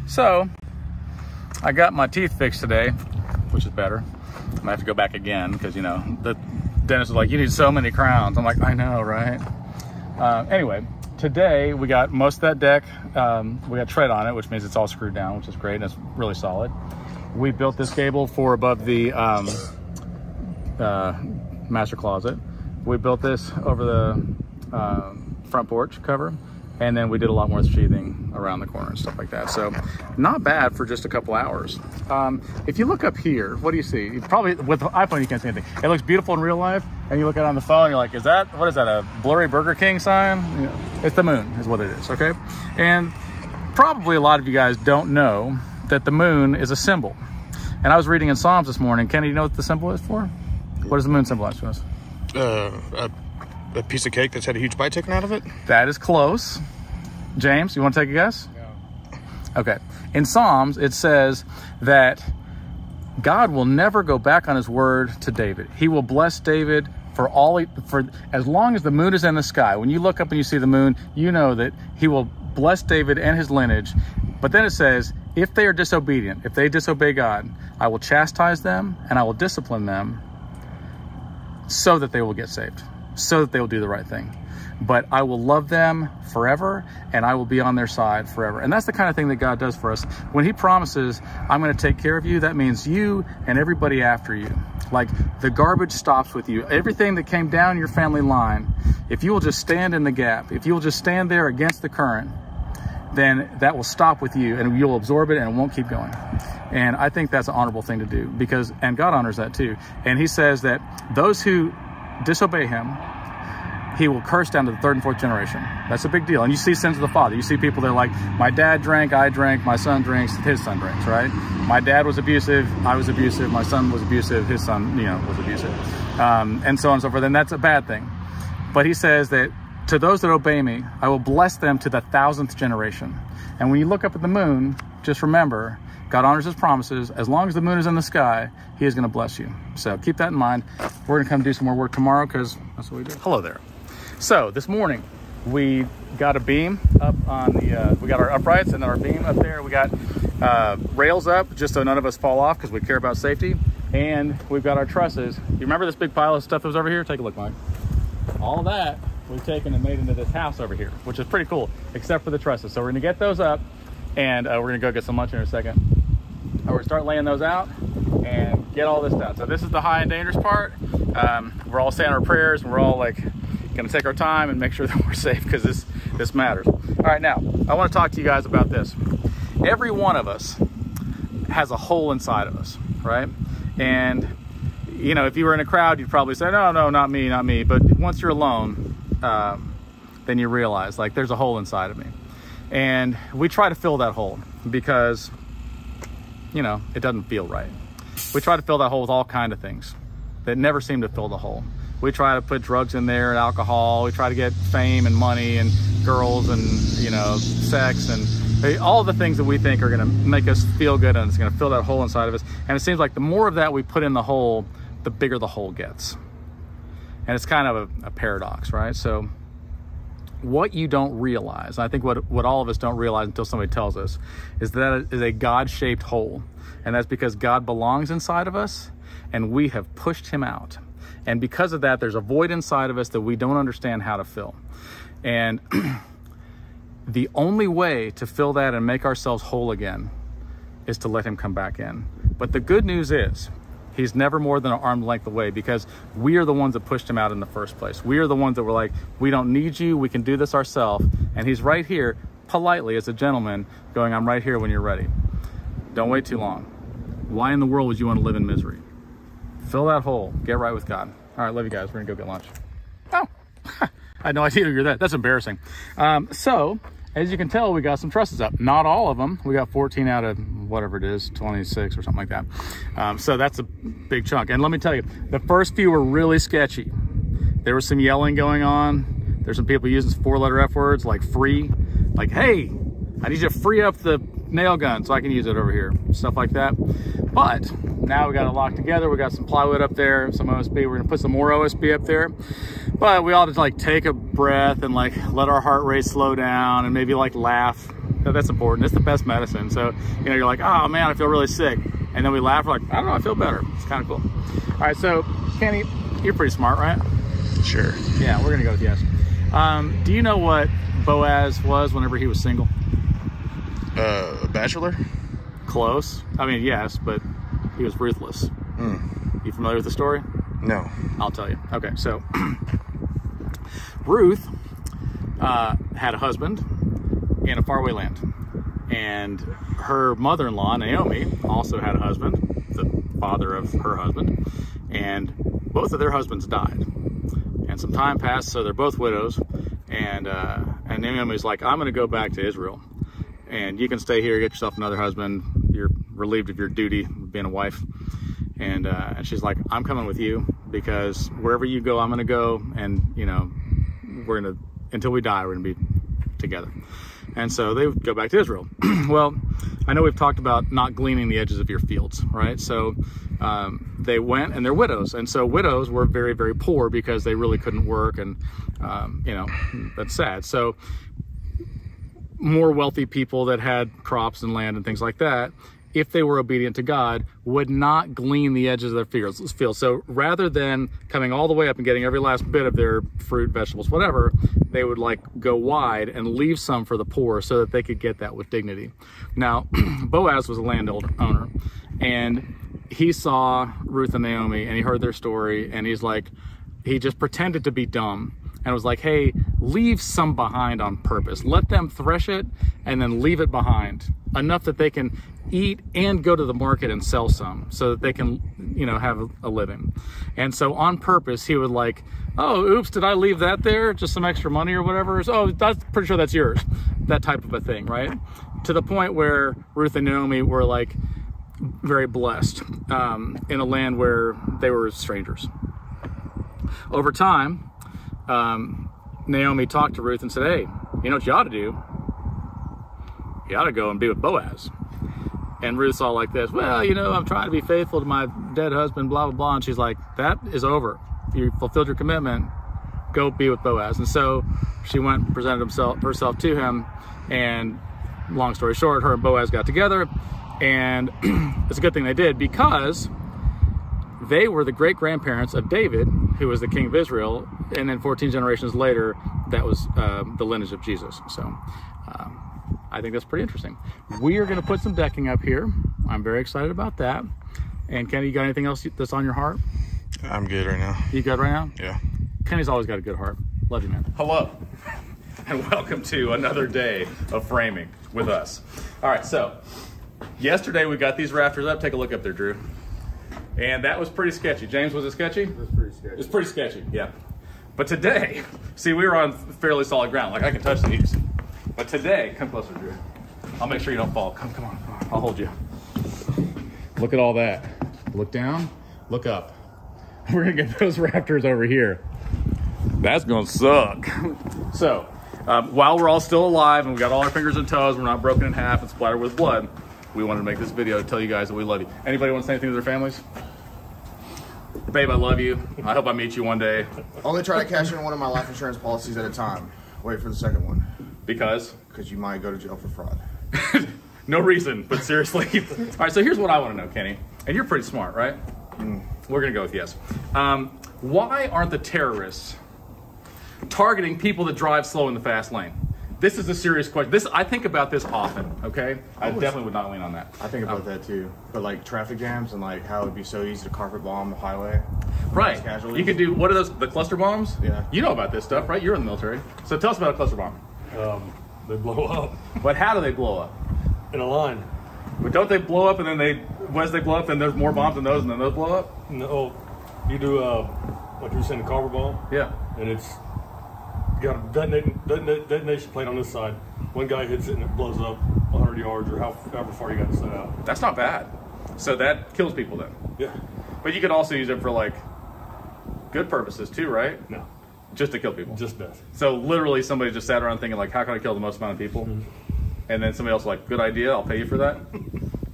So I got my teeth fixed today, which is better. I'm gonna have to go back again because, you know, the dentist was like, you need so many crowns. I'm like, I know, right? Anyway, today we got most of that deck. We got tread on it, which means it's all screwed down, which is great, and it's really solid. We built this gable for above the master closet. We built this over the front porch cover, and then we did a lot more sheathing around the corner and stuff like that. So not bad for just a couple hours. If you look up here, what do you see? You probably, with the iPhone, you can't see anything. It looks beautiful in real life, and you look at it on the phone, you're like, what is that, a blurry Burger King sign? You know, it's the moon is what it is, okay? And probably a lot of you guys don't know that the moon is a symbol. And I was reading in Psalms this morning. Kenny, do you know what the symbol is for? What does the moon symbolize to us? A piece of cake that's had a huge bite taken out of it? That is close. James, you want to take a guess? No. Okay. In Psalms, it says that God will never go back on his word to David. He will bless David for as long as the moon is in the sky. When you look up and you see the moon, you know that he will bless David and his lineage. But then it says, if they are disobedient, if they disobey God, I will chastise them and I will discipline them so that they will get saved, so that they will do the right thing. But I will love them forever and I will be on their side forever. And that's the kind of thing that God does for us. When he promises, I'm going to take care of you, that means you and everybody after you. Like the garbage stops with you. Everything that came down your family line, if you will just stand in the gap, if you will just stand there against the current, then that will stop with you and you'll absorb it and it won't keep going. And I think that's an honorable thing to do and God honors that too. And he says that those who disobey him, he will curse down to the third and fourth generation. That's a big deal. And you see sins of the father. You see people that are like, my dad drank, I drank, my son drinks, his son drinks, right? My dad was abusive, I was abusive, my son was abusive, his son, was abusive. And so on and so forth. And that's a bad thing. But he says that to those that obey me, I will bless them to the 1,000th generation. And when you look up at the moon, just remember, God honors his promises. As long as the moon is in the sky, he is going to bless you. So keep that in mind. We're going to come do some more work tomorrow because that's what we do. Hello there. So this morning, we got a beam up on the, we got our uprights and our beam up there. We got rails up just so none of us fall off because we care about safety. And we've got our trusses. You remember this big pile of stuff that was over here? Take a look, Mike. All of that we've taken and made into this house over here, which is pretty cool, except for the trusses. So we're gonna get those up and we're gonna go get some lunch in a second. We're gonna start laying those out and get all this done. So this is the high and dangerous part. We're all saying our prayers and we're all like gonna take our time and make sure that we're safe because this matters. All right, now I wanna talk to you guys about this. Every one of us has a hole inside of us, right? And you know, if you were in a crowd, you'd probably say, no, not me, not me. But once you're alone, then you realize like there's a hole inside of me. And we try to fill that hole because, you know, it doesn't feel right. We try to fill that hole with all kinds of things that never seem to fill the hole. We try to put drugs in there and alcohol. We try to get fame and money and girls and, you know, sex and all the things that we think are going to make us feel good and it's going to fill that hole inside of us. And it seems like the more of that we put in the hole, the bigger the hole gets. And it's kind of a paradox, right? So what you don't realize, I think what all of us don't realize until somebody tells us, is that it is a God-shaped hole. And that's because God belongs inside of us and we have pushed him out. And because of that, there's a void inside of us that we don't understand how to fill. And the only way to fill that and make ourselves whole again is to let him come back in. But the good news is, he's never more than an arm's length away because we are the ones that pushed him out in the first place. We are the ones that were like, we don't need you, we can do this ourselves. And he's right here, politely as a gentleman, going, I'm right here when you're ready. Don't wait too long. Why in the world would you want to live in misery? Fill that hole, get right with God. All right, love you guys, we're gonna go get lunch. Oh, I had no idea you're there. That's embarrassing. So, as you can tell, we got some trusses up. Not all of them. We got 14 out of whatever it is, 26 or something like that. So that's a big chunk. And let me tell you, the first few were really sketchy. There was some yelling going on. There's some people using 4-letter F words like free. Like, hey, I need you to free up the nail gun so I can use it over here. Stuff like that. But now we got it locked together. We got some plywood up there, some OSB. We're gonna put some more OSB up there. But we ought to like take a breath and like let our heart rate slow down and maybe like laugh That's important. It's the best medicine. So, you know, you're like, oh man, I feel really sick. And then we laugh, we're like, I don't know, I feel better. It's kind of cool. All right, so Kenny, you're pretty smart, right? Sure. Yeah, we're gonna go with yes. Do you know what Boaz was whenever he was single? A bachelor? Close. I mean, yes, but he was ruthless. You familiar with the story? No. I'll tell you. Okay, so Ruth had a husband in a faraway land, and her mother-in-law, Naomi, also had a husband, the father of her husband, and both of their husbands died. And some time passed, so they're both widows, and Naomi's like, I'm going to go back to Israel, and you can stay here, get yourself another husband. You're relieved of your duty of being a wife. And she's like, I'm coming with you, because wherever you go, I'm going to go, and you know, we're going to, until we die, we're going to be together. And so they go back to Israel. Well, I know we've talked about not gleaning the edges of your fields, right? So they went, and they're widows. And so widows were very, very poor because they really couldn't work. And, you know, that's sad. So more wealthy people that had crops and land and things like that, if they were obedient to God, would not glean the edges of their fields. So rather than coming all the way up and getting every last bit of their fruit, vegetables, whatever, they would like go wide and leave some for the poor so that they could get that with dignity. Now, Boaz was a landowner, and he saw Ruth and Naomi, and he heard their story, and he's like, he just pretended to be dumb and was like, hey, leave some behind on purpose. Let them thresh it and then leave it behind, enough that they can eat and go to the market and sell some, so that they can, you know, have a living. And so on purpose, he would like, oh, oops, did I leave that there? Just some extra money or whatever. Oh, that's pretty sure that's yours. That type of a thing, right? To the point where Ruth and Naomi were like very blessed in a land where they were strangers. Over time, Naomi talked to Ruth and said, hey, you know what you ought to do? You ought to go and be with Boaz. And Ruth's all like this, well, you know, I'm trying to be faithful to my dead husband, blah, blah, blah. And she's like, that is over. You fulfilled your commitment. Go be with Boaz. And so she went and presented herself to him. And long story short, her and Boaz got together. And it's a good thing they did, because they were the great-grandparents of David, who was the king of Israel. And then 14 generations later, that was the lineage of Jesus. So I think that's pretty interesting. We are going to put some decking up here. I'm very excited about that. And Kenny, you got anything else that's on your heart? I'm good right now. You good right now? Yeah. Kenny's always got a good heart. Love you, man. Hello, and welcome to another day of framing with us. All right, so yesterday we got these rafters up. Take a look up there, Drew. And that was pretty sketchy. James, was it sketchy? It was pretty sketchy. It's pretty sketchy, yeah. But today, see, we were on fairly solid ground. Like, I can touch these. But today, come closer, Drew. I'll make sure you don't fall. Come on. I'll hold you. Look at all that. Look down, look up. We're gonna get those rafters over here. That's gonna suck. So, while we're all still alive and we got all our fingers and toes, we're not broken in half and splattered with blood, we wanted to make this video to tell you guys that we love you. Anybody want to say anything to their families? Babe, I love you. I hope I meet you one day. Only try to cash in one of my life insurance policies at a time. Wait for the second one. Because? Because you might go to jail for fraud. No reason, but seriously. All right, so here's what I want to know, Kenny. And you're pretty smart, right? We're going to go with yes. Why aren't the terrorists targeting people that drive slow in the fast lane? This is a serious question. I think about this often, okay? I definitely would not lean on that. I think about that too. But like traffic jams and like how it'd be so easy to carpet bomb the highway. Right. You could do, what are those, the cluster bombs? Yeah. You know about this stuff, right? You're in the military. So tell us about a cluster bomb. They blow up But how do they blow up? in a line. But don't they blow up and then once they blow up, then there's more bombs than those and then those blow up? No, you do like you were saying, a carver bomb. Yeah. And it's got a detonation plate on this side. One guy hits it and it blows up 100 yards or however far you got to set out. That's not bad. So that kills people then. Yeah. But you could also use it for like good purposes too, right? No. Just to kill people. Just death. So literally somebody just sat around thinking like, how can I kill the most amount of people? And then somebody else was like, good idea, I'll pay you for that.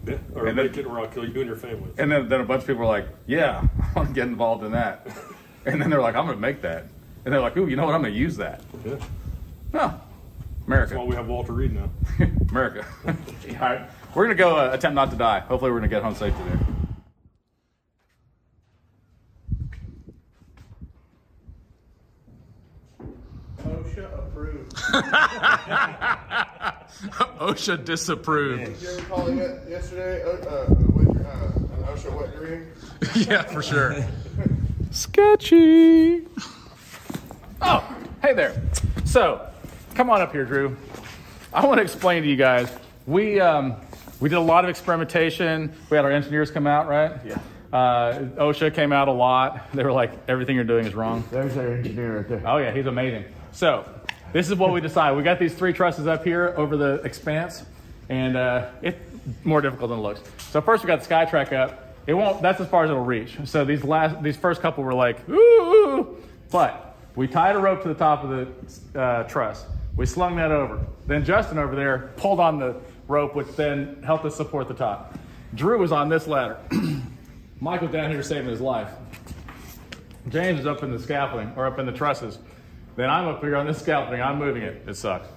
Yeah. Or And make then- it where I'll kill you and your family. And then a bunch of people were like, yeah, I want to get involved in that. And then they're like, I'm going to make that. And they're like, ooh, you know what, I'm going to use that. Yeah. No, America. That's why we have Walter Reed now. America. All right. We're going to go attempt not to die. Hopefully we're going to get home safe today. OSHA approved. OSHA disapproved. Did you ever call him yesterday? An OSHA wet dream? Yeah, for sure. Sketchy. Oh, hey there. So, come on up here, Drew. I want to explain to you guys. We did a lot of experimentation. We had our engineers come out, right? Yeah. OSHA came out a lot. They were like, everything you're doing is wrong. There's our engineer right there. Oh yeah, he's amazing. So this is what we decided. We got these 3 trusses up here over the expanse, and it's more difficult than it looks. So first we got the SkyTrack up. It won't. That's as far as it'll reach. So these first couple were like, ooh, but we tied a rope to the top of the truss. We slung that over. Then Justin over there pulled on the rope, which then helped us support the top. Drew was on this ladder. Michael's down here saving his life. James is up in the scaffolding, or up in the trusses. Then I'm up here on this scaffolding. I'm moving it. It sucks.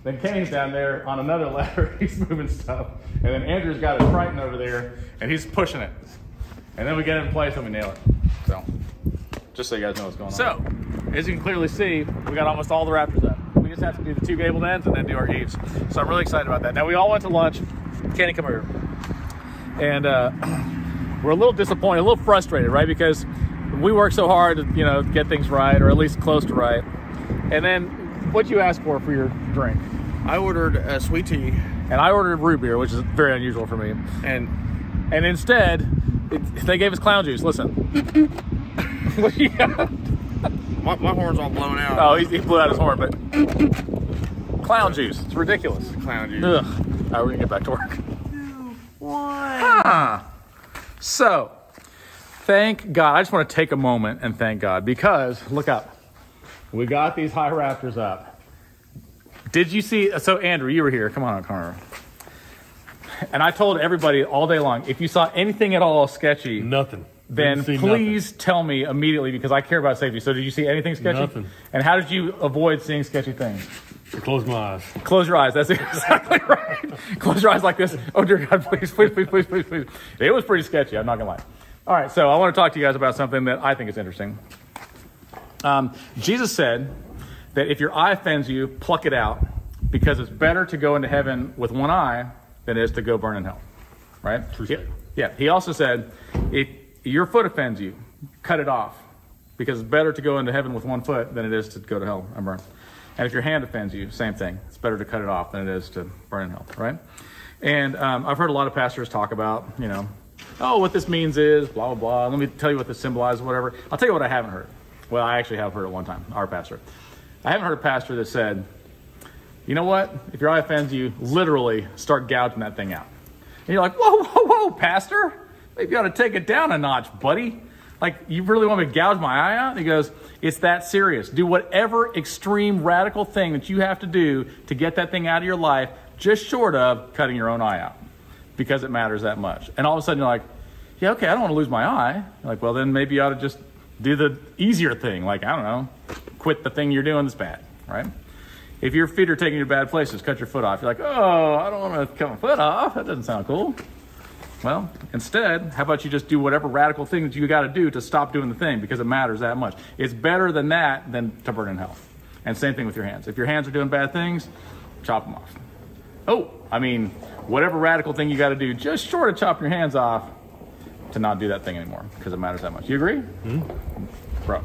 Then Kenny's down there on another ladder. He's moving stuff. And then Andrew's got his Triton over there, and he's pushing it. And then we get it in place and we nail it. So, just so you guys know what's going on. So, as you can clearly see, we got almost all the rafters up. We just have to do the 2 gabled ends and then do our eaves. So I'm really excited about that. Now, we all went to lunch. Kenny, come over here. And we're a little disappointed, a little frustrated, right? Because we work so hard to, get things right, or at least close to right. And then, what'd you ask for your drink? I ordered a sweet tea. And I ordered root beer, which is very unusual for me. And instead, they gave us clown juice. Listen. What do you got? My horn's all blown out. Oh, he blew out his horn, but clown juice. It's ridiculous. Clown juice. Ugh. All right, we're going to get back to work. 2, 1. Huh. So, thank God. I just want to take a moment and thank God, because look up. We got these high rafters up. Did you see? So, Andrew, you were here. Come on, Connor. And I told everybody all day long, if you saw anything at all sketchy, Nothing. then please tell me immediately, because I care about safety. So, did you see anything sketchy? Nothing. And how did you avoid seeing sketchy things? I close my eyes. Close your eyes. That's exactly right. Close your eyes like this. Oh, dear God, please, please, please, please, please, please. It was pretty sketchy. I'm not going to lie. All right, so I want to talk to you guys about something that I think is interesting. Jesus said that if your eye offends you, pluck it out, because it's better to go into heaven with one eye than it is to go burn in hell. Right? True statement. Yeah. He also said, if your foot offends you, cut it off, because it's better to go into heaven with one foot than it is to go to hell and burn. And if your hand offends you, same thing. It's better to cut it off than it is to burn in hell, right? And I've heard a lot of pastors talk about, oh, what this means is blah, blah, blah. Let me tell you what this symbolizes, whatever. I'll tell you what I haven't heard. Well, I actually have heard it one time, our pastor. I haven't heard a pastor that said, you know what? If your eye offends you, literally start gouging that thing out. And you're like, whoa, whoa, whoa, pastor. Maybe you ought to take it down a notch, buddy. Like, you really want me to gouge my eye out? And he goes, it's that serious. Do whatever extreme radical thing that you have to do to get that thing out of your life, just short of cutting your own eye out, because it matters that much. And all of a sudden you're like, yeah, okay, I don't want to lose my eye. You're like, well, then maybe you ought to just do the easier thing. Like, I don't know, quit the thing you're doing that's bad, right? If your feet are taking you to bad places, cut your foot off. You're like, oh, I don't want to cut my foot off. That doesn't sound cool. Well, instead, how about you just do whatever radical thing that you got to do to stop doing the thing, because it matters that much. It's better than that than to burn in hell. And same thing with your hands. If your hands are doing bad things, chop them off. Oh, I mean, whatever radical thing you got to do, just short of chopping your hands off, to not do that thing anymore, because it matters that much. You agree? Mm-hmm. Bro.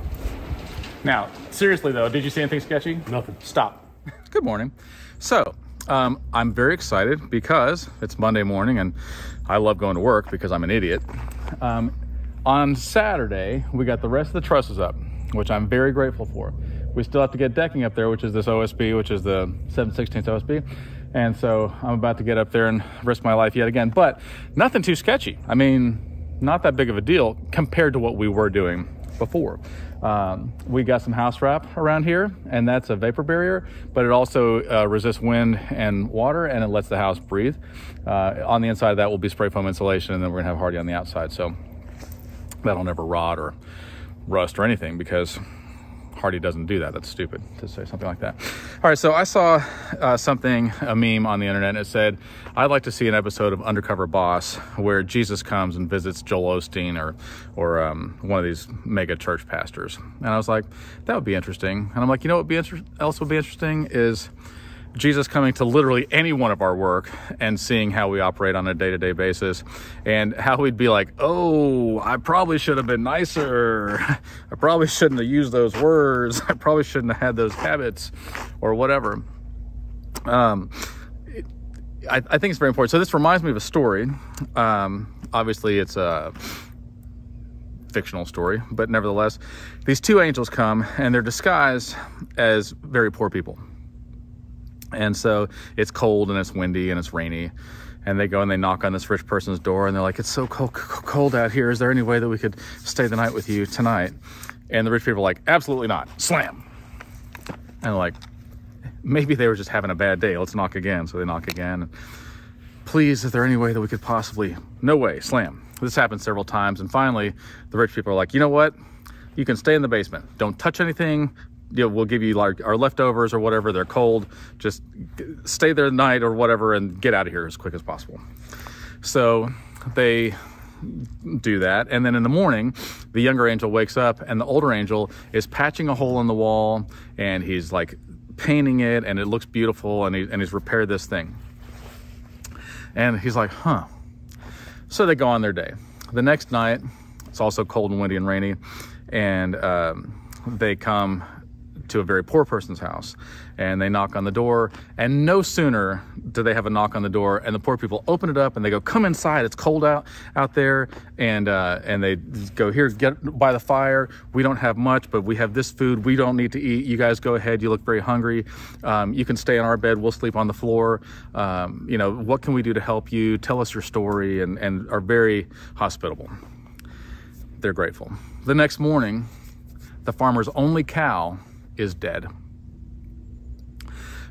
Now, seriously though, did you see anything sketchy? Nothing. Stop. Good morning. So, I'm very excited because it's Monday morning and I love going to work because I'm an idiot. On Saturday, we got the rest of the trusses up, which I'm very grateful for. We still have to get decking up there, which is this OSB, which is the 7/16 OSB. And so I'm about to get up there and risk my life yet again, but nothing too sketchy. I mean, not that big of a deal compared to what we were doing before. We got some house wrap around here, and that's a vapor barrier, but it also resists wind and water, and it lets the house breathe. On the inside of that will be spray foam insulation, and then we're gonna have hardy on the outside, so that'll never rot or rust or anything, because Hardy doesn't do that. That's stupid to say something like that. All right, so I saw a meme on the internet, and it said, I'd like to see an episode of Undercover Boss where Jesus comes and visits Joel Osteen or one of these mega church pastors. And I was like, that would be interesting. And I'm like, you know what else would be interesting is Jesus coming to literally any one of our work and seeing how we operate on a day-to-day basis, and how we'd be like, oh, I probably should have been nicer. I probably shouldn't have used those words. I probably shouldn't have had those habits or whatever. I think it's very important. So this reminds me of a story. Obviously, it's a fictional story, but nevertheless, these two angels come and they're disguised as very poor people. And so it's cold and it's windy and it's rainy, and they go and they knock on this rich person's door, and they're like, it's so cold out here. Is there any way that we could stay the night with you tonight? And the rich people are like, absolutely not. Slam. And like, maybe they were just having a bad day. Let's knock again. So they knock again. Please, is there any way that we could possibly? No way. Slam. This happened several times. And finally, the rich people are like, you know what? You can stay in the basement. Don't touch anything. We'll give you like our leftovers or whatever. They're cold. Just stay there the night or whatever and get out of here as quick as possible. So they do that. And then in the morning, the younger angel wakes up and the older angel is patching a hole in the wall, and he's like painting it, and it looks beautiful, and he's repaired this thing. And he's like, huh. So they go on their day. The next night, it's also cold and windy and rainy, and they come to a very poor person's house, and they knock on the door, and no sooner do they have a knock on the door and the poor people open it up and they go, come inside, it's cold out there, and they go, here, get by the fire, we don't have much, but we have this food, we don't need to eat, you guys go ahead, you look very hungry, you can stay on our bed, we'll sleep on the floor, you know, what can we do to help you, tell us your story, and are very hospitable. They're grateful. The next morning, the farmer's only cow is dead.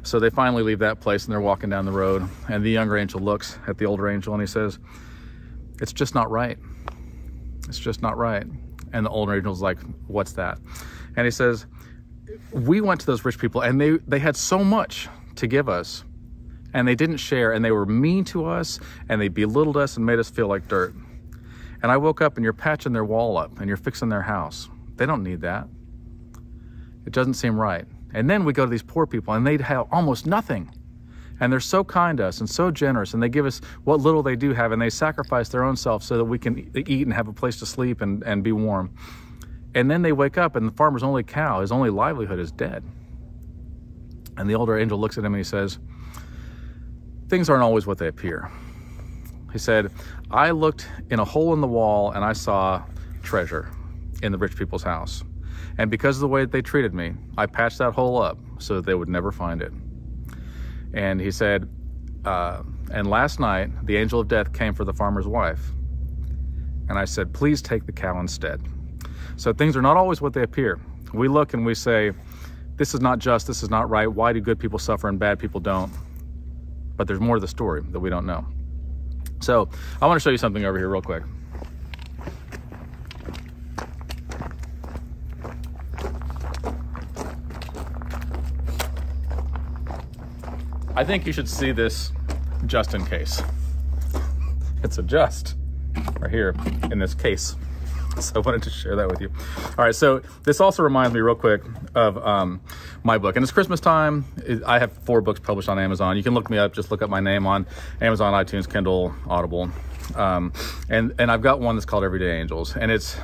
So they finally leave that place, and they're walking down the road, and the younger angel looks at the older angel and he says, it's just not right. It's just not right. And the older angel's like, what's that? And he says, we went to those rich people and they had so much to give us, and they didn't share, and they were mean to us, and they belittled us and made us feel like dirt. And I woke up and you're patching their wall up and you're fixing their house. They don't need that. It doesn't seem right. And then we go to these poor people and they have almost nothing. And they're so kind to us and so generous, and they give us what little they do have, and they sacrifice their own self so that we can eat and have a place to sleep and be warm. And then they wake up and the farmer's only cow, his only livelihood, is dead. And the older angel looks at him and he says, things aren't always what they appear. He said, I looked in a hole in the wall and I saw treasure in the rich people's house. And because of the way that they treated me, I patched that hole up so that they would never find it. And he said, and last night, the angel of death came for the farmer's wife. And I said, please take the cow instead. So things are not always what they appear. We look and we say, this is not just, this is not right. Why do good people suffer and bad people don't? But there's more to the story that we don't know. So I want to show you something over here real quick. I think you should see this just in case. It's a just right here in this case. So I wanted to share that with you. All right, so this also reminds me real quick of my book. And it's Christmas time. I have 4 books published on Amazon. You can look me up, just look up my name on Amazon, iTunes, Kindle, Audible. And I've got one that's called Everyday Angels. And it's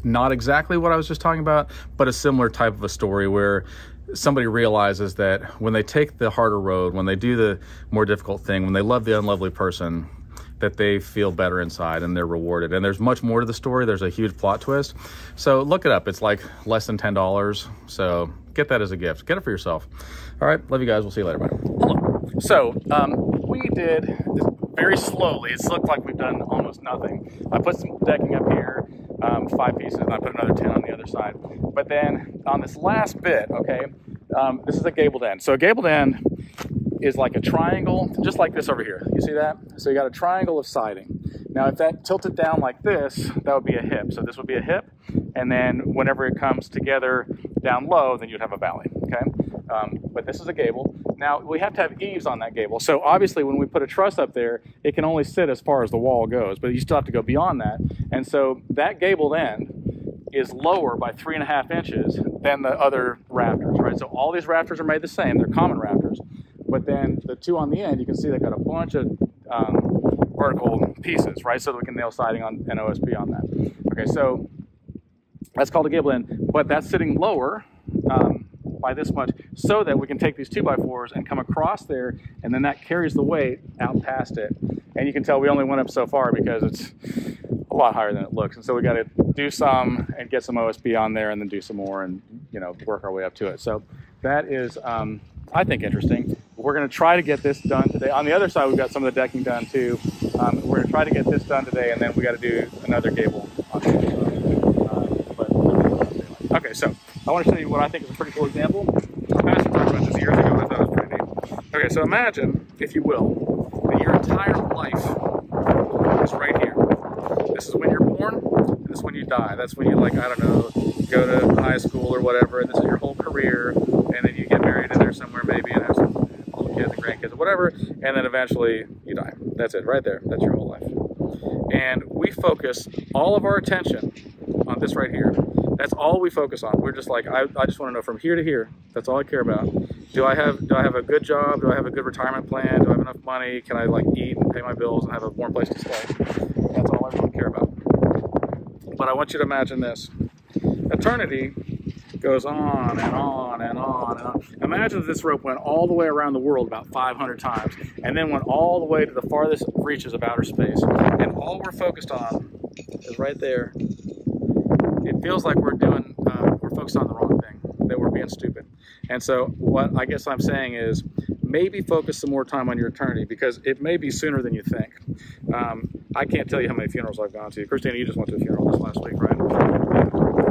not exactly what I was just talking about, but a similar type of a story where somebody realizes that when they take the harder road, when they do the more difficult thing, when they love the unlovely person, that they feel better inside and they're rewarded. And there's much more to the story. There's a huge plot twist. So look it up. It's like less than $10. So get that as a gift. Get it for yourself. All right. Love you guys. We'll see you later. Bye. Hello. So we did very slowly. It's looked like we've done almost nothing. I put some decking up here, 5 pieces, and I put another 10 on the other side. But then on this last bit, okay, this is a gabled end. So a gabled end is like a triangle, just like this over here. You see that? So you got a triangle of siding. Now, if that tilted down like this, that would be a hip. So this would be a hip, and then whenever it comes together down low, then you'd have a valley, okay? But this is a gable. Now, we have to have eaves on that gable. So obviously, when we put a truss up there, it can only sit as far as the wall goes, but you still have to go beyond that. And so that gabled end is lower by 3.5 inches than the other rafters, right? So all these rafters are made the same. They're common rafters. But then the two on the end, you can see they've got a bunch of vertical pieces, right? So that we can nail siding on and OSB on that. Okay, so that's called a gable end, but that's sitting lower by this much so that we can take these 2x4s and come across there, and then that carries the weight out past it. And you can tell we only went up so far because it's a lot higher than it looks. And so we got to do some and get some OSB on there and then do some more and, you know, work our way up to it. So that is, I think, interesting. We're going to try to get this done today. On the other side, we've got some of the decking done too. We're going to try to get this done today, and then we got to do another gable on the other side. Okay, so I want to show you what I think is a pretty cool example. Our pastor talked about this years ago, and I thought it was pretty neat. Okay, so imagine, if you will, that your entire life is right here. This is when you're born, and this is when you die. That's when you, like, I don't know, go to high school or whatever, and this is your whole career, and then you get married in there somewhere maybe and have some all the kids and grandkids or whatever, and then eventually you die. That's it, right there. That's your whole life. And we focus all of our attention on this right here. That's all we focus on. We're just like, I just want to know from here to here. That's all I care about. Do I have a good job? Do I have a good retirement plan? Do I have enough money? Can I, like, eat and pay my bills and have a warm place to stay? That's all I really care about. But I want you to imagine this. Eternity goes on and on and on and on. Imagine if this rope went all the way around the world about 500 times and then went all the way to the farthest reaches of outer space. And all we're focused on is right there. It feels like we're focused on the wrong thing, that we're being stupid. And so what I guess I'm saying is maybe focus some more time on your eternity, because it may be sooner than you think. I can't tell you how many funerals I've gone to. Christina, you just went to a funeral this last week, right?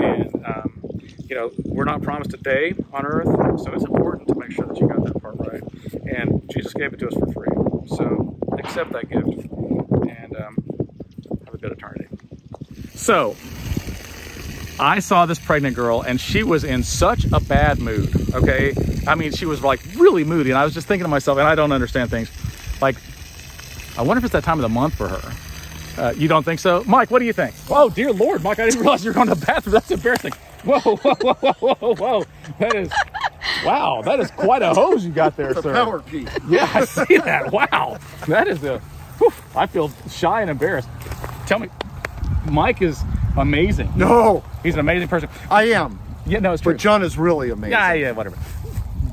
And you know, we're not promised a day on earth, so it's important to make sure that you got that part right. And Jesus gave it to us for free. So accept that gift and have a good eternity. So I saw this pregnant girl, and she was in such a bad mood, okay? I mean, she was, like, really moody, and I was just thinking to myself, and I don't understand things, like, I wonder if it's that time of the month for her. You don't think so? Mike, what do you think? Oh, dear Lord, Mike, I didn't realize you were going to the bathroom. That's embarrassing. Whoa, whoa, whoa, whoa, whoa, whoa. That is, wow, that is quite a hose you got there, sir. Power piece. Yeah, I see that. Wow. That is a, whew, I feel shy and embarrassed. Tell me, Mike is amazing. No. He's an amazing person. I am. Yeah, no, it's true. But John is really amazing. Yeah, whatever.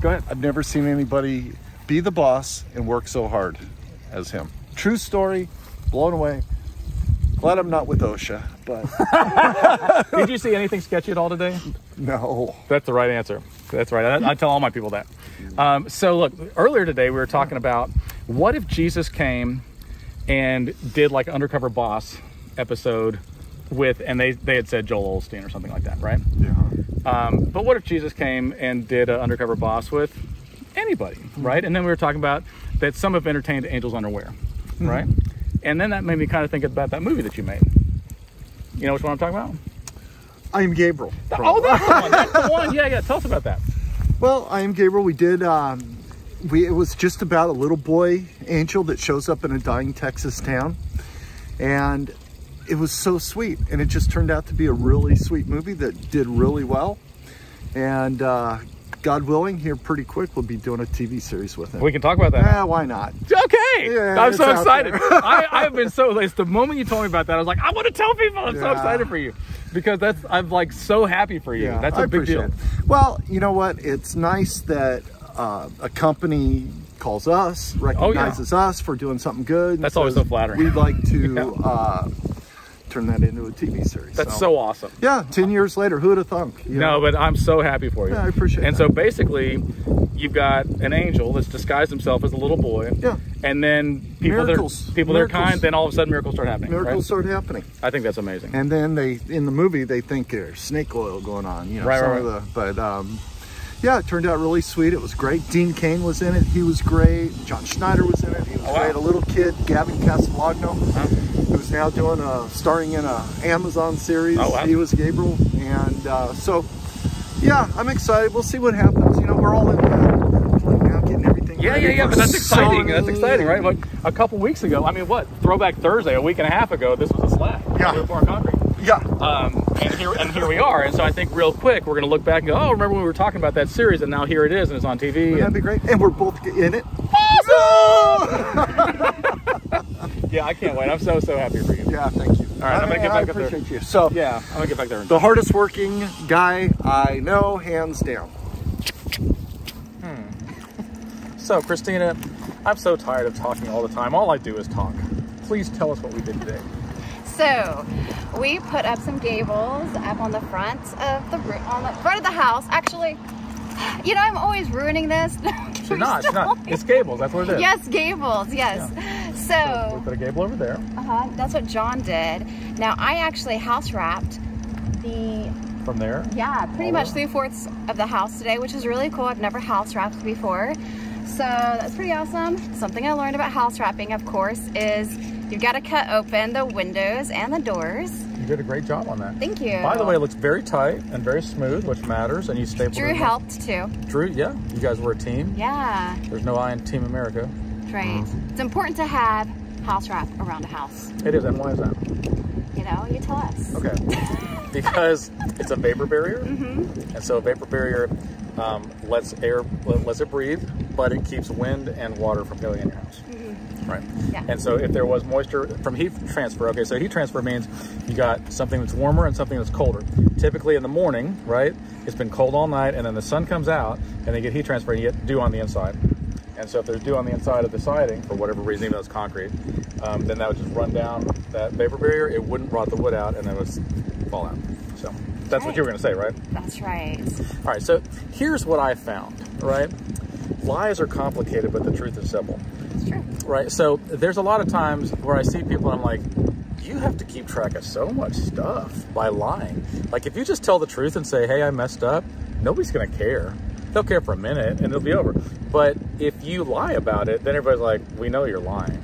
Go ahead. I've never seen anybody be the boss and work so hard as him. True story. Blown away. Glad I'm not with OSHA, but... Did you see anything sketchy at all today? No. That's the right answer. That's right. I tell all my people that. So look, earlier today we were talking about what if Jesus came and did like an Undercover Boss episode with, and they had said Joel Osteen or something like that, right? Yeah. But what if Jesus came and did an Undercover Boss with anybody, right? And then we were talking about that some have entertained angels' underwear, right? And then that made me kind of think about that movie that you made. You know which one I'm talking about? I Am Gabriel. Oh, that's the one. That's the one. Yeah. Tell us about that. Well, I Am Gabriel, we did, it was just about a little boy angel that shows up in a dying Texas town. And it was so sweet. And it just turned out to be a really sweet movie that did really well. And God willing, here pretty quick, we'll be doing a TV series with it. We can talk about that. Yeah, why not? Okay. Yeah, I'm so excited. I've been so, it's the moment you told me about that, I was like, I want to tell people. I'm so excited for you. Because I'm like so happy for you. Yeah, that's a big deal. Well, you know what? It's nice that a company calls us, recognizes us for doing something good. That's always so flattering. We'd like to turn that into a TV series. That's so awesome. Yeah, 10 years later, who would have thunk? No, but I'm so happy for you. Yeah, I appreciate it. And so basically, you've got an angel that's disguised himself as a little boy. Yeah. And then people that are kind, then all of a sudden miracles start happening. Miracles start happening. I think that's amazing. And then in the movie, they think there's snake oil going on. You know, yeah, it turned out really sweet. It was great. Dean Cain was in it. He was great. John Schneider was in it. He was great. A little kid, Gavin Castellagno, who's now starring in an Amazon series. Oh, wow. He was Gabriel. And so Yeah, I'm excited. We'll see what happens. You know, we're all in now getting everything ready Yeah, for but that's exciting. That's Sony. exciting, right? Like a couple weeks ago, I mean, what? Throwback Thursday, a week and a half ago, this was a slab. Yeah. Before concrete. Yeah. And here we are. And so I think real quick, we're going to look back and go, oh, remember when we were talking about that series, and now here it is, and it's on TV. That'd be great. And we're both in it. Yeah, I can't wait. I'm so happy for you. Yeah, thank you. All right, I'm going to get back up there. appreciate you. So, Yeah, I'm going to get back there. the hardest working guy I know, hands down. So, Christina, I'm so tired of talking all the time. All I do is talk. Please tell us what we did today. So we put up some gables up on the front of the front of the house. Actually, you know, I'm always ruining this. She's not. It's gables. That's what it is. Yes, gables. Yes. So we put a gable over there. That's what John did. Now I actually house wrapped the. From there. Yeah, pretty much 3/4 of the house today, which is really cool. I've never house wrapped before, so that's pretty awesome. Something I learned about house wrapping, of course, is you've got to cut open the windows and the doors. You did a great job on that. Thank you. By the way, it looks very tight and very smooth, which matters, and you stapled Drew it. helped too. Drew, yeah, you guys were a team. Yeah. There's no I in Team America. Right. It's important to have house wrap around a house. It is, and why is that? You know, you tell us. Okay. Because it's a vapor barrier, and so a vapor barrier lets it breathe, but it keeps wind and water from going in your house. Right. Yeah. And so if there was moisture from heat transfer, okay, so heat transfer means you got something that's warmer and something that's colder. Typically in the morning, right, it's been cold all night, and then the sun comes out, and they get heat transfer, and you get dew on the inside. And so if there's dew on the inside of the siding, for whatever reason, even though it's concrete, then that would just run down that vapor barrier. It wouldn't rot the wood out, and then it would fall out. So that's what you were going to say, right? That's right. All right, so here's what I found, right? Lies are complicated, but the truth is simple. It's true. Right, so there's a lot of times where I see people and I'm like, you have to keep track of so much stuff by lying. Like if you just tell the truth and say, hey, I messed up, nobody's gonna care. They'll care for a minute and it'll be over. But if you lie about it, then everybody's like, we know you're lying,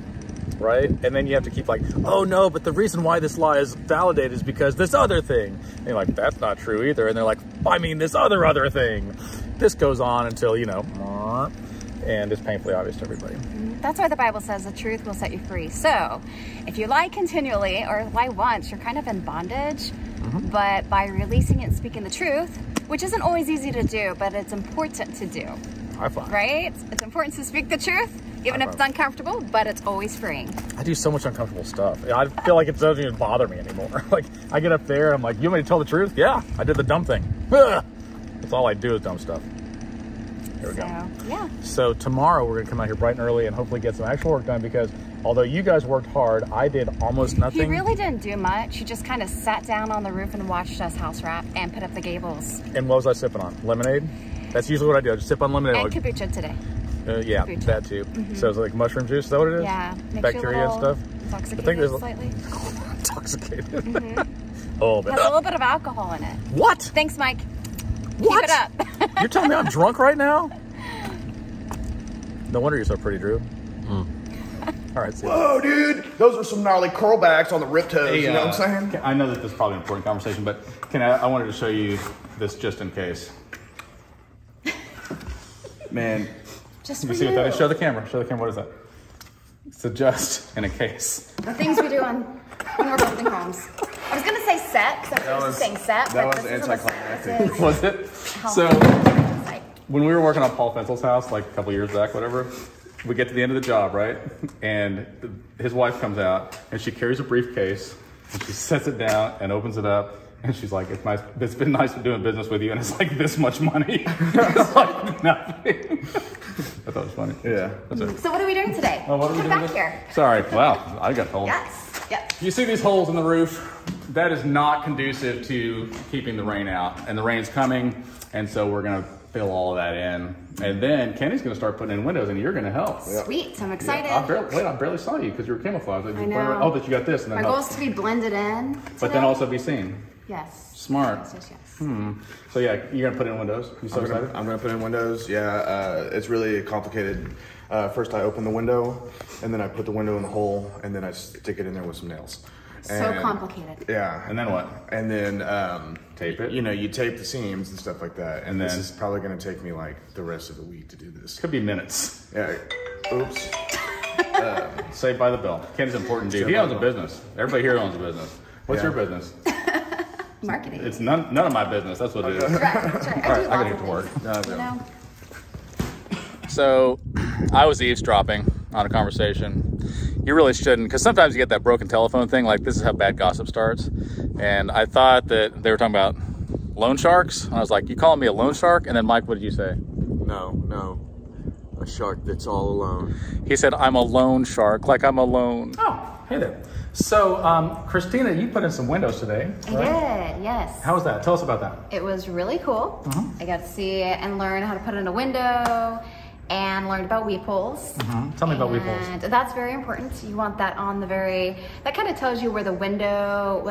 right? And then you have to keep like, oh no, but the reason why this lie is validated is because this other thing. And you're like, that's not true either. And they're like, I mean this other thing. This goes on until, you know, and it's painfully obvious to everybody. That's why the Bible says the truth will set you free. So if you lie continually or lie once, you're kind of in bondage. But by releasing it and speaking the truth, which isn't always easy to do, but it's important to do. High five. Right? It's important to speak the truth, even if it's uncomfortable, but it's always freeing. I do so much uncomfortable stuff. I feel like it doesn't even bother me anymore. Like I get up there, I'm like, you want me to tell the truth? Yeah, I did the dumb thing. That's all I do is dumb stuff. Here we go. Yeah. So tomorrow we're gonna come out here bright and early and hopefully get some actual work done, because although you guys worked hard, I did almost nothing. He really didn't do much. He just kind of sat down on the roof and watched us house wrap and put up the gables. And what was I sipping on? Lemonade? That's usually what I do. I just sip on lemonade. And kombucha today. Yeah, kombucha. that too. So it's like mushroom juice, is that what it is? Yeah. Bacteria and stuff? Intoxicated slightly. Intoxicated. Oh, Has a little bit of alcohol in it. What? Thanks, Mike. What? Keep it up. You're telling me I'm drunk right now? No wonder you're so pretty, Drew. All right, see you. Whoa, dude. Those are some gnarly curlbacks on the rip toes. Hey, you know what I'm saying? I know that this is probably an important conversation, but I wanted to show you this just in case. Man. Just Let me for see what that is. you. Show the camera. Show the camera. What is that? It's a just in a case. The things we do when we're building homes. I was going to say set, because I'm used to saying set, that but was this isn't a set. anticlimactic. This is Was it? So when we were working on Paul Fensel's house, like a couple years back, whatever, we get to the end of the job, right? And his wife comes out and she carries a briefcase and she sets it down and opens it up. And she's like, it's nice. It's been nice doing business with you. And it's like this much money. It's like nothing. I thought it was funny. Yeah. That's it. So what are we doing today? Oh, what are we Come doing back today? here. Sorry. Wow. I got told. Yes. Yep. You see these holes in the roof? That is not conducive to keeping the rain out. And the rain's coming. And so we're going to fill all of that in. And then Kenny's going to start putting in windows and you're going to help. Sweet. I'm excited. I barely saw you because you were camouflaged. Like, I know. Oh, that you got this. And then My goal help. is to be blended in But today. then also be seen. Yes. Smart. Yes. So yeah, you're going to put in windows. You so excited? I'm gonna put in windows. Yeah, it's really complicated. First I open the window, and then I put the window in the hole, and then I stick it in there with some nails. So complicated. Yeah. And then what? And then Tape it. You know, you tape the seams and stuff like that. And this then- is probably going to take me like the rest of the week to do this. Could be minutes. Yeah. Oops. Saved by the bell. Kenny's an important dude. He owns a business. Everybody here owns a business. What's your business? Marketing. It's none of my business. That's what it is. Right, that's right. All I do right, I gotta lots get of to work. things, you know? So I was eavesdropping on a conversation. You really shouldn't, because sometimes you get that broken telephone thing, like this is how bad gossip starts. And I thought that they were talking about loan sharks. And I was like, you calling me a loan shark? And then Mike, what did you say? No. A shark that's all alone. He said, I'm a loan shark, like I'm alone. Oh, hey there. So, Christina, you put in some windows today, right? I did, yes. How was that? Tell us about that. It was really cool. I got to see it and learn how to put in a window and learned about weep holes. Tell me about weep holes. And that's very important. You want that on the that kind of tells you where the window,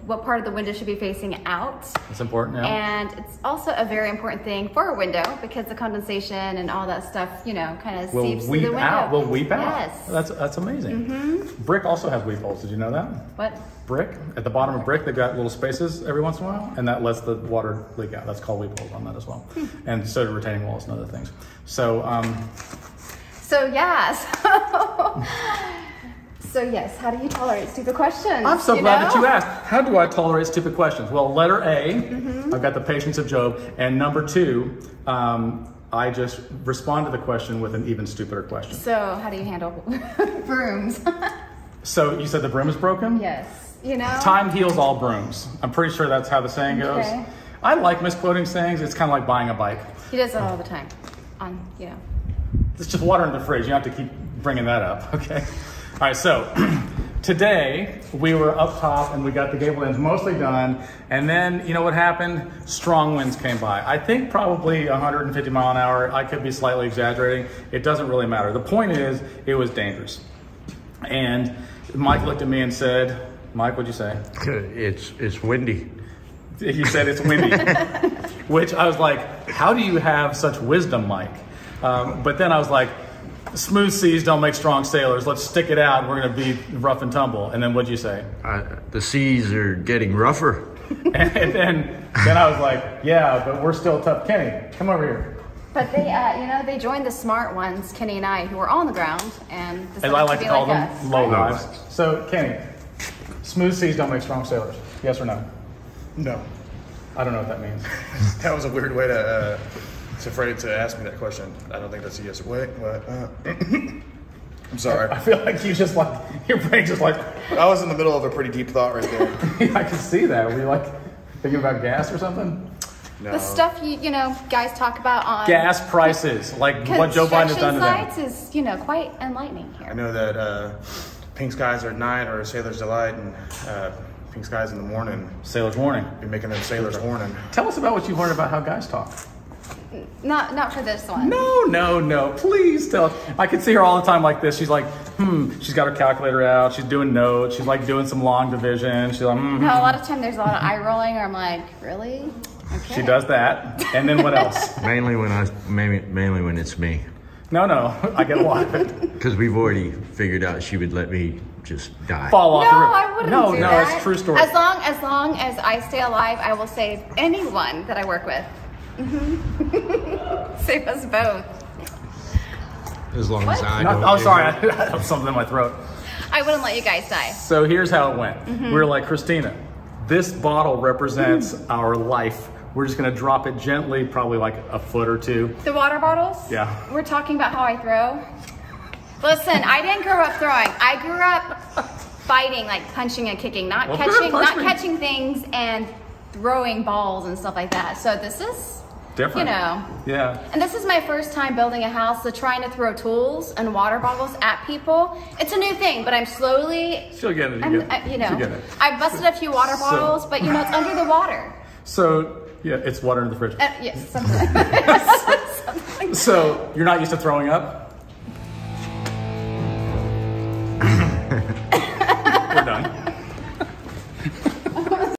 what part of the window should be facing out. It's important, yeah. And it's also a very important thing for a window because the condensation and all that stuff, you know, kind of seeps through the window. Will weep out. Yes. That's amazing. Brick also has weep holes. Did you know that? What? Brick, at the bottom of brick, they've got little spaces every once in a while, and that lets the water leak out. That's called weep holes on that as well. And so do retaining walls and other things. So, So yes, how do you tolerate stupid questions? I'm so glad that you asked. How do I tolerate stupid questions? Well, letter A, I've got the patience of Job. And number 2, I just respond to the question with an even stupider question. So how do you handle brooms? So you said the broom is broken? Yes. You know? Time heals all brooms. I'm pretty sure that's how the saying goes. Okay. I like misquoting sayings. It's kind of like buying a bike. He does it all the time. It's just water in the fridge. You don't have to keep bringing that up, okay? All right, so today we were up top and we got the gable ends mostly done. And then, you know what happened? Strong winds came by. I think probably 150 mile an hour. I could be slightly exaggerating. It doesn't really matter. The point is, it was dangerous. And Mike looked at me and said, Mike, what'd you say? It's windy. He said it's windy, which I was like, how do you have such wisdom, Mike? But then I was like, smooth seas don't make strong sailors. Let's stick it out. We're going to be rough and tumble. And then what'd you say? The seas are getting rougher. And then I was like, yeah, but we're still tough. Kenny, come over here. But they, they joined the smart ones, Kenny and I, who were on the ground, and As I like to call them, us. low lives. So, Kenny, smooth seas don't make strong sailors. Yes or no? No. I don't know what that means. That was a weird way to, it's afraid to ask me that question. I don't think that's a yes. Wait, what? I'm sorry. I feel like you just like, your brain just like. I was in the middle of a pretty deep thought right there. I can see that. Were you like thinking about gas or something? No. The stuff you guys talk about on Gas prices, like what Joe Biden has done to them. sites is quite enlightening here. I know that pink skies are at night or sailor's delight, and pink skies in the morning. Sailor's warning. Be making them sailors horning. Tell us about what you've learned about how guys talk. Not for this one. No. Please tell us. I can see her all the time like this. She's like, She's got her calculator out. She's doing notes. She's like doing some long division. She's like, No, a lot of time there's a lot of eye rolling, or I'm like, really? Okay. She does that. And then what else? mainly when it's me. No, I get a lot of it. Because we've already figured out she would let me just die. Fall off the roof. I wouldn't No, do that. it's a true story. As long as I stay alive, I will save anyone that I work with. Save us both. As long as I No, don't. oh, sorry. I have something in my throat. I wouldn't let you guys die. So here's how it went. We were like, Christina, this bottle represents our life. We're just going to drop it gently, probably like a foot or two. The water bottles? Yeah. We're talking about how I throw. Listen, I didn't grow up throwing. I grew up fighting, like punching and kicking, not catching things and throwing balls and stuff like that. So this is different. Yeah. And this is my first time building a house, so trying to throw tools and water bottles at people. It's a new thing, but I'm slowly. She'll get it. She'll get it. I busted a few water bottles, but it's under the water. So yeah, it's water in the fridge. Yes, something like that. So you're not used to throwing up?